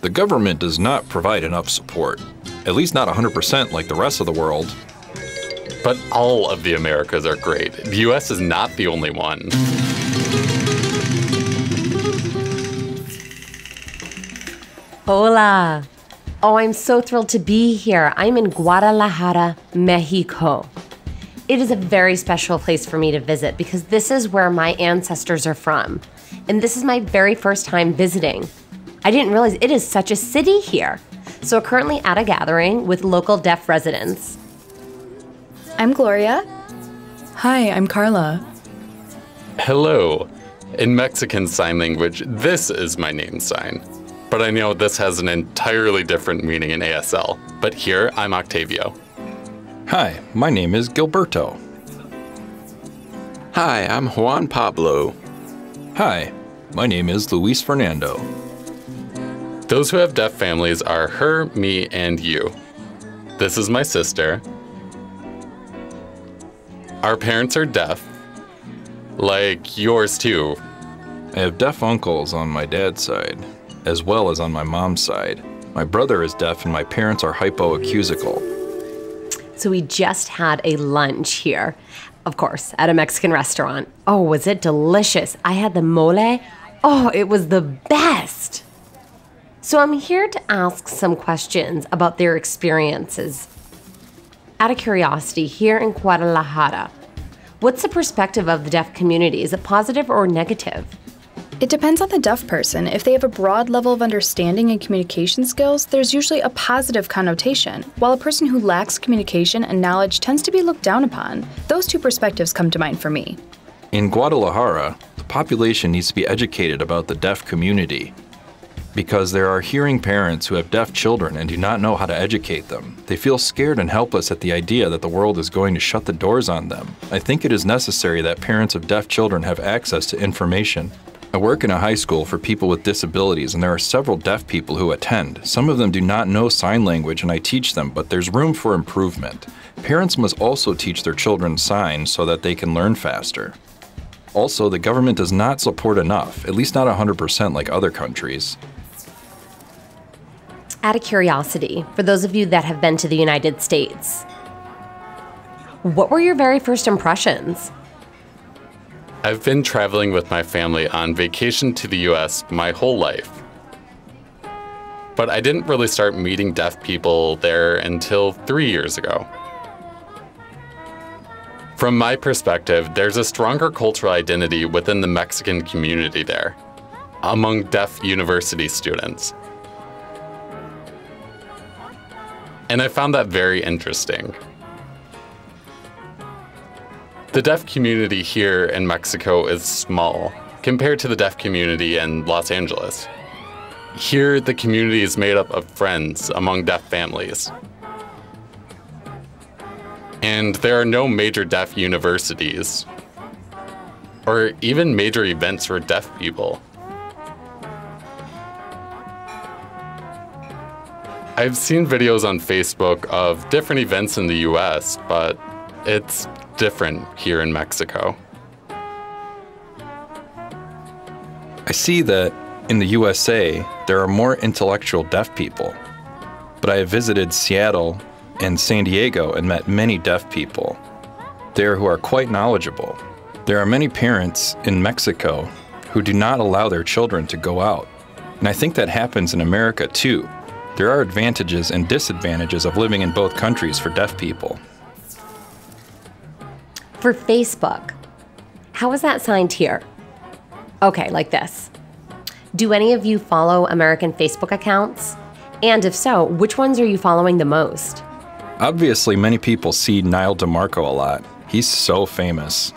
The government does not provide enough support, at least not 100% like the rest of the world. But all of the Americas are great. The US is not the only one. Hola. Oh, I'm so thrilled to be here. I'm in Guadalajara, Mexico. It is a very special place for me to visit because this is where my ancestors are from. And this is my very first time visiting. I didn't realize it is such a city here. So we're currently at a gathering with local deaf residents. I'm Gloria. Hi, I'm Carla. Hello. In Mexican Sign Language, this is my name sign. But I know this has an entirely different meaning in ASL. But here, I'm Octavio. Hi, my name is Gilberto. Hi, I'm Juan Pablo. Hi, my name is Luis Fernando. Those who have deaf families are her, me, and you. This is my sister. Our parents are deaf, like yours too. I have deaf uncles on my dad's side, as well as on my mom's side. My brother is deaf and my parents are hypoacusical. So we just had a lunch here, of course, at a Mexican restaurant. Oh, was it delicious? I had the mole. Oh, it was the best. So I'm here to ask some questions about their experiences. Out of curiosity, here in Guadalajara, what's the perspective of the deaf community? Is it positive or negative? It depends on the deaf person. If they have a broad level of understanding and communication skills, there's usually a positive connotation, while a person who lacks communication and knowledge tends to be looked down upon. Those two perspectives come to mind for me. In Guadalajara, the population needs to be educated about the deaf community because there are hearing parents who have deaf children and do not know how to educate them. They feel scared and helpless at the idea that the world is going to shut the doors on them. I think it is necessary that parents of deaf children have access to information. I work in a high school for people with disabilities, and there are several deaf people who attend. Some of them do not know sign language, and I teach them, but there's room for improvement. Parents must also teach their children signs so that they can learn faster. Also, the government does not support enough, at least not 100% like other countries. Out of curiosity, for those of you that have been to the United States, what were your very first impressions? I've been traveling with my family on vacation to the US my whole life. But I didn't really start meeting deaf people there until 3 years ago. From my perspective, there's a stronger cultural identity within the Mexican community there, among deaf university students. And I found that very interesting. The deaf community here in Mexico is small compared to the deaf community in Los Angeles. Here, the community is made up of friends among deaf families. And there are no major deaf universities or even major events for deaf people. I've seen videos on Facebook of different events in the US, but it's different here in Mexico. I see that in the USA, there are more intellectual deaf people, but I have visited Seattle and San Diego and met many deaf people there who are quite knowledgeable. There are many parents in Mexico who do not allow their children to go out, and I think that happens in America too. There are advantages and disadvantages of living in both countries for deaf people. For Facebook, how is that signed here? Okay, like this. Do any of you follow American Facebook accounts? And if so, which ones are you following the most? Obviously, many people see Niall DeMarco a lot. He's so famous.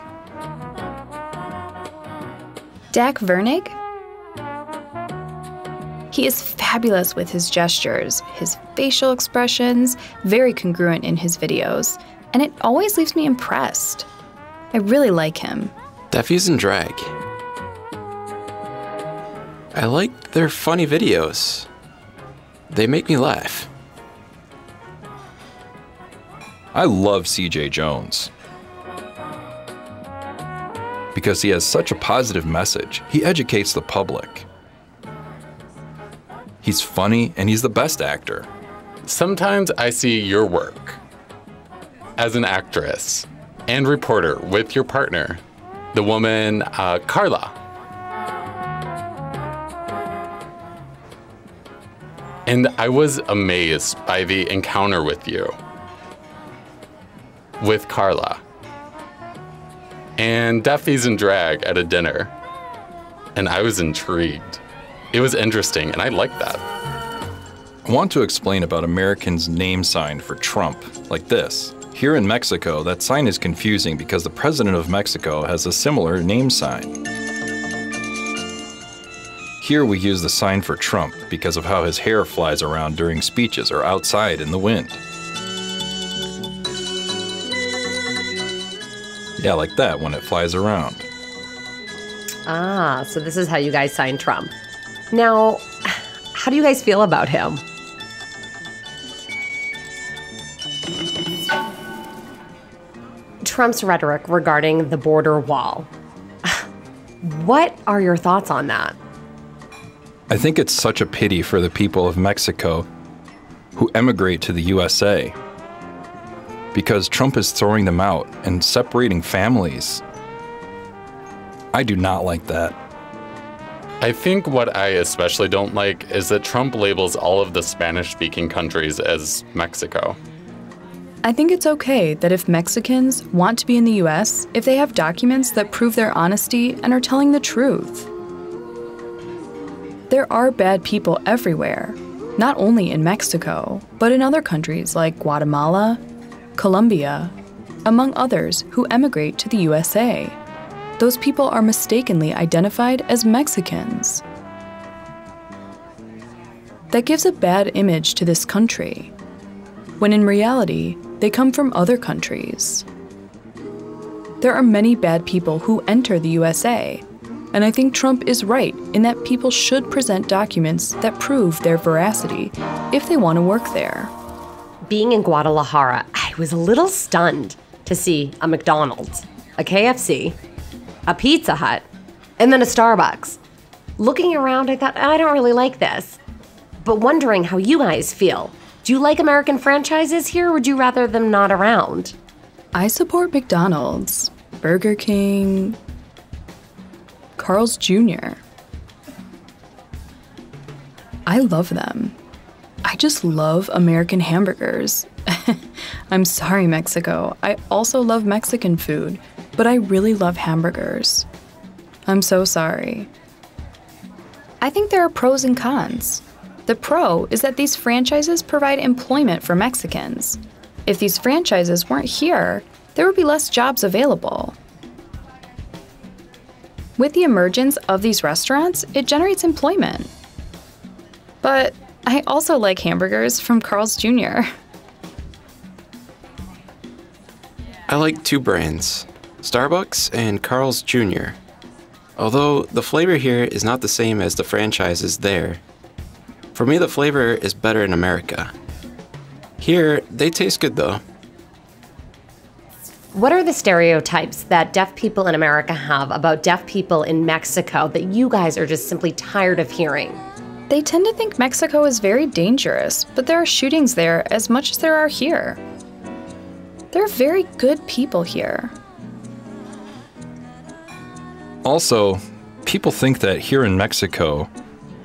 Dak Vernig? He is fabulous with his gestures, his facial expressions, very congruent in his videos, and it always leaves me impressed. I really like him. Deafies and drag. I like their funny videos. They make me laugh. I love CJ Jones because he has such a positive message. He educates the public. He's funny and he's the best actor. Sometimes I see your work as an actress and reporter with your partner, the woman Carla. And I was amazed by the encounter with you, with Carla, and Deafies in drag at a dinner. And I was intrigued. It was interesting, and I liked that. I want to explain about Americans' name sign for Trump, like this. Here in Mexico, that sign is confusing because the president of Mexico has a similar name sign. Here we use the sign for Trump because of how his hair flies around during speeches or outside in the wind. Yeah, like that when it flies around. Ah, so this is how you guys sign Trump. Now, how do you guys feel about him? Trump's rhetoric regarding the border wall. What are your thoughts on that? I think it's such a pity for the people of Mexico who emigrate to the USA because Trump is throwing them out and separating families. I do not like that. I think what I especially don't like is that Trump labels all of the Spanish-speaking countries as Mexico. I think it's okay that if Mexicans want to be in the US, if they have documents that prove their honesty and are telling the truth. There are bad people everywhere, not only in Mexico, but in other countries like Guatemala, Colombia, among others who emigrate to the USA. Those people are mistakenly identified as Mexicans. That gives a bad image to this country, when in reality, they come from other countries. There are many bad people who enter the USA, and I think Trump is right in that people should present documents that prove their veracity if they want to work there. Being in Guadalajara, I was a little stunned to see a McDonald's, a KFC, a Pizza Hut, and then a Starbucks. Looking around, I thought, I don't really like this. But wondering how you guys feel. Do you like American franchises here, or would you rather them not around? I support McDonald's, Burger King, Carl's Jr. I love them. I just love American hamburgers. I'm sorry, Mexico. I also love Mexican food, but I really love hamburgers. I'm so sorry. I think there are pros and cons. The pro is that these franchises provide employment for Mexicans. If these franchises weren't here, there would be less jobs available. With the emergence of these restaurants, it generates employment. But I also like hamburgers from Carl's Jr. I like two brands, Starbucks and Carl's Jr. Although the flavor here is not the same as the franchises there. For me, the flavor is better in America. Here, they taste good though. What are the stereotypes that deaf people in America have about deaf people in Mexico that you guys are just simply tired of hearing? They tend to think Mexico is very dangerous, but there are shootings there as much as there are here. There are very good people here. Also, people think that here in Mexico,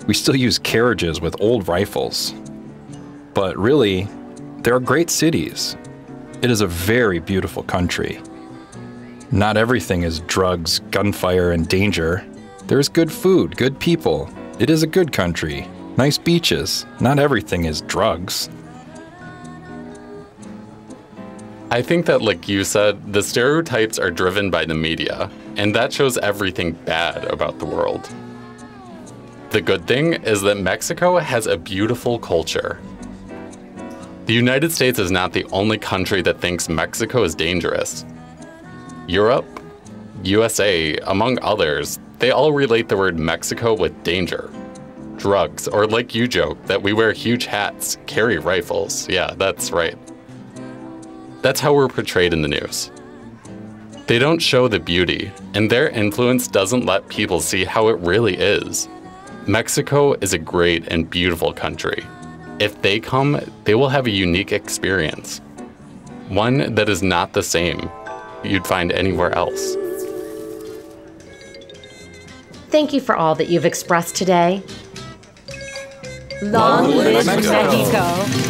we still use carriages with old rifles. But really, there are great cities. It is a very beautiful country. Not everything is drugs, gunfire, and danger. There's good food, good people. It is a good country. Nice beaches. Not everything is drugs. I think that, like you said, the stereotypes are driven by the media, and that shows everything bad about the world. The good thing is that Mexico has a beautiful culture. The United States is not the only country that thinks Mexico is dangerous. Europe, USA, among others, they all relate the word Mexico with danger. Drugs, or like you joke, that we wear huge hats, carry rifles. Yeah, that's right. That's how we're portrayed in the news. They don't show the beauty, and their influence doesn't let people see how it really is. Mexico is a great and beautiful country. If they come, they will have a unique experience. One that is not the same you'd find anywhere else. Thank you for all that you've expressed today. Long live Mexico.